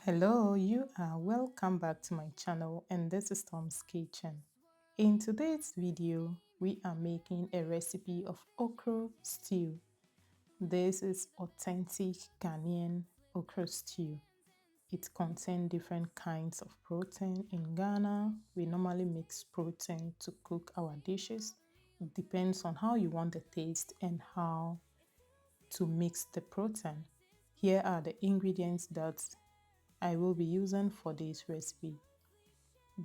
Hello, you are welcome back to my channel, and this is Tom's Kitchen. In today's video, we are making a recipe of okra stew. This is authentic Ghanaian okra stew. It contains different kinds of protein. In Ghana, we normally mix protein to cook our dishes. It depends on how you want the taste and how to mix the protein. Here are the ingredients that I will be using for this recipe.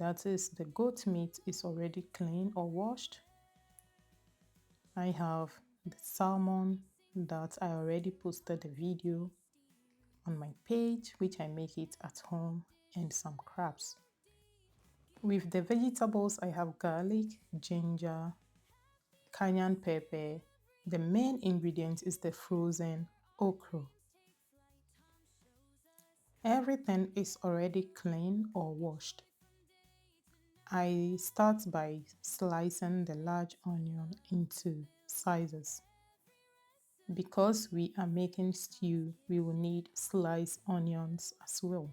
That is, the goat meat is already clean or washed. I have the salmon that I already posted the video on my page, which I make it at home, and some crabs. With the vegetables, I have garlic, ginger, cayenne pepper. The main ingredient is the frozen okra. Everything is already clean or washed. I start by slicing the large onion into sizes. Because we are making stew, we will need sliced onions as well.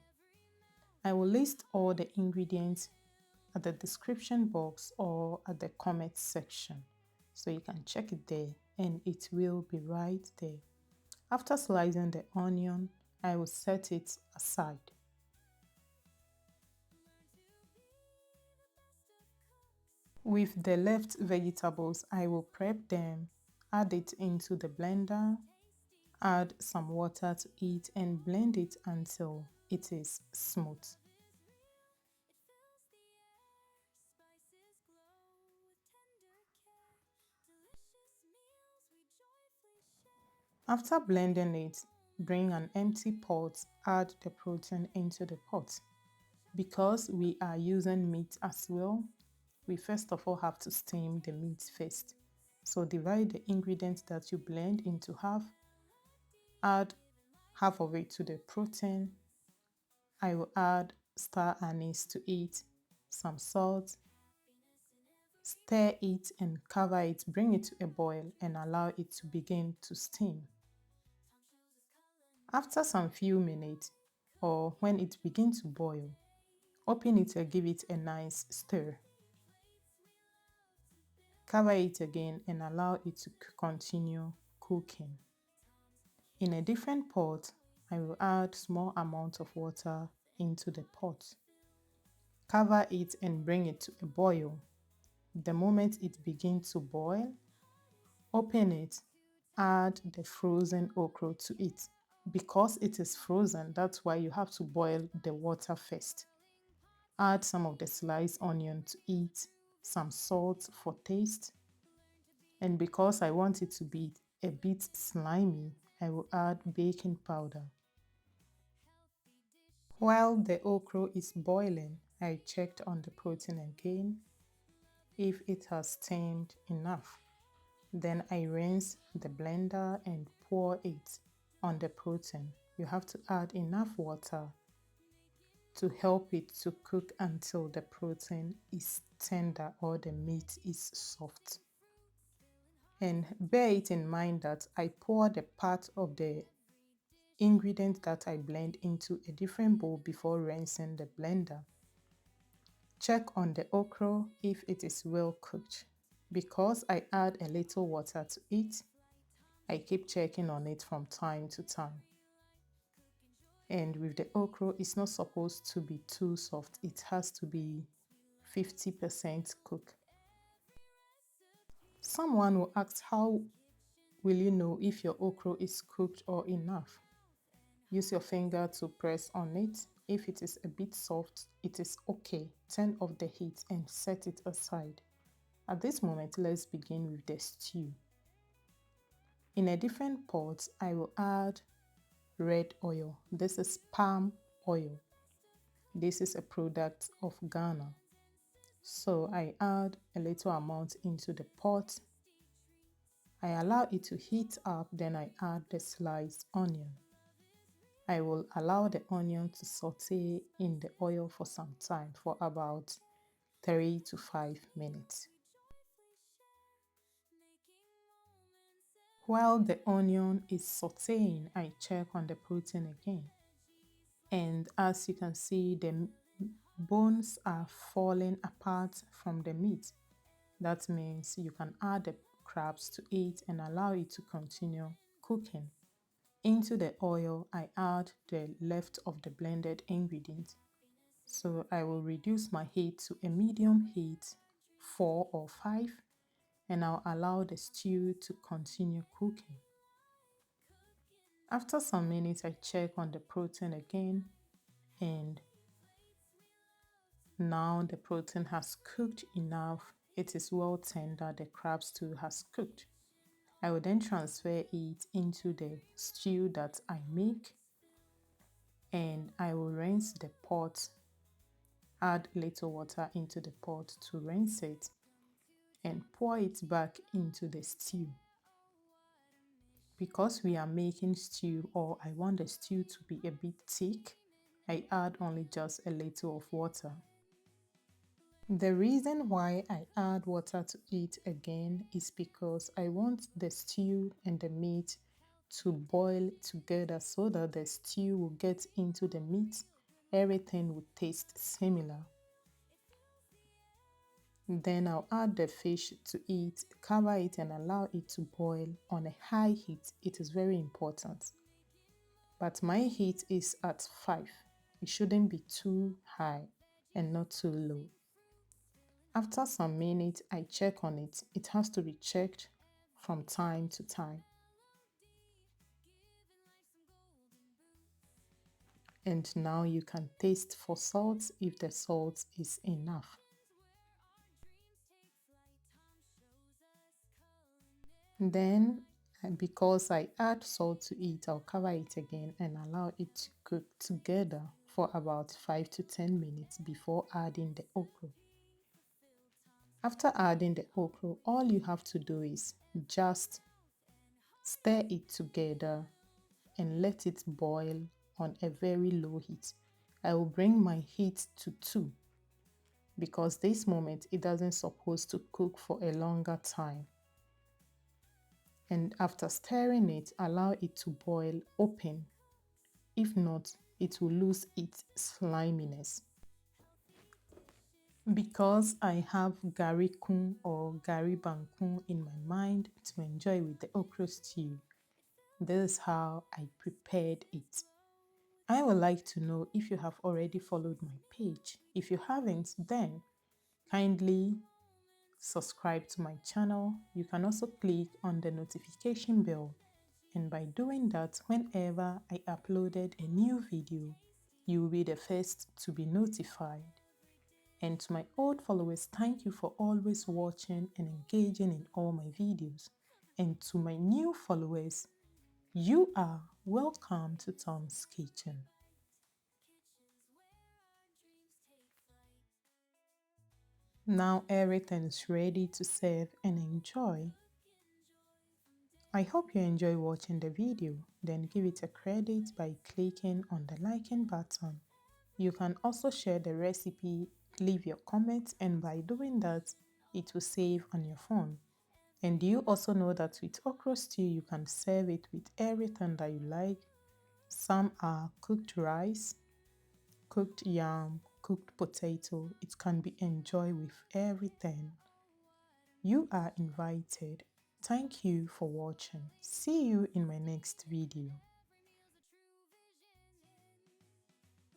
I will list all the ingredients at the description box or at the comment section, so you can check it there and it will be right there. After slicing the onion, I will set it aside. With the left vegetables, I will prep them, add it into the blender, add some water to it and blend it until it is smooth. After blending it, bring an empty pot, add the protein into the pot. Because we are using meat as well, we first of all have to steam the meat first. So divide the ingredients that you blend into half, add half of it to the protein. I will add star anise to it, some salt, stir it and cover it, bring it to a boil and allow it to begin to steam. After some few minutes, or when it begins to boil, open it and give it a nice stir. Cover it again and allow it to continue cooking. In a different pot, I will add small amount of water into the pot. Cover it and bring it to a boil. The moment it begins to boil, open it, add the frozen okra to it. Because it is frozen, that's why you have to boil the water first. Add some of the sliced onion to it, some salt for taste. And because I want it to be a bit slimy, I will add baking powder. While the okra is boiling, I checked on the protein again if it has steamed enough. Then I rinse the blender and pour it on the protein. You have to add enough water to help it to cook until the protein is tender or the meat is soft. And bear it in mind that I pour the part of the ingredient that I blend into a different bowl before rinsing the blender. Check on the okra if it is well cooked. Because I add a little water to it, I keep checking on it from time to time. And with the okra, it's not supposed to be too soft. It has to be 50% cooked. Someone will ask, how will you know if your okra is cooked or enough? Use your finger to press on it. If it is a bit soft, it is okay. Turn off the heat and set it aside. At this moment, let's begin with the stew. In a different pot, I will add red oil. This is palm oil. This is a product of Ghana. So I add a little amount into the pot. I allow it to heat up, then I add the sliced onion. I will allow the onion to saute in the oil for some time, for about 3 to 5 minutes. While the onion is sauteing, I check on the protein again. And as you can see, the bones are falling apart from the meat. That means you can add the crabs to it and allow it to continue cooking. Into the oil, I add the left of the blended ingredients. So I will reduce my heat to a medium heat, 4 or 5, and I'll allow the stew to continue cooking. After some minutes, I check on the protein again, and now the protein has cooked enough. It is well tender. The crab stew has cooked. I will then transfer it into the stew that I make, and I will rinse the pot, add little water into the pot to rinse it, and pour it back into the stew. Because we are making stew, or I want the stew to be a bit thick, I add only just a little of water. The reason why I add water to it again is because I want the stew and the meat to boil together so that the stew will get into the meat. Everything will taste similar. Then I'll add the fish to it, cover it and allow it to boil on a high heat. It is very important. But my heat is at 5. It shouldn't be too high and not too low. After some minutes, I check on it. It has to be checked from time to time. And now you can taste for salt if the salt is enough. Then, because I add salt to it, I'll cover it again and allow it to cook together for about 5 to 10 minutes before adding the okra. After adding the okra, all you have to do is just stir it together and let it boil on a very low heat. I will bring my heat to 2 because this moment it doesn't supposed to cook for a longer time. And after stirring it, allow it to boil open. If not, it will lose its sliminess. Because I have gari kun or gari bankun in my mind to enjoy with the okra stew, this is how I prepared it. I would like to know if you have already followed my page. If you haven't, then kindly subscribe to my channel. You can also click on the notification bell, and by doing that, whenever I uploaded a new video, you will be the first to be notified. And to my old followers, thank you for always watching and engaging in all my videos. And to my new followers, you are welcome to Tom's Kitchen. Now everything is ready to serve and enjoy. I hope you enjoy watching the video. Then give it a credit by clicking on the liking button. You can also share the recipe, leave your comments, and by doing that, it will save on your phone. And do you also know that with okra stew, you can serve it with everything that you like? Some are cooked rice, cooked yam, cooked potato. It can be enjoyed with everything. You are invited. Thank you for watching. See you in my next video.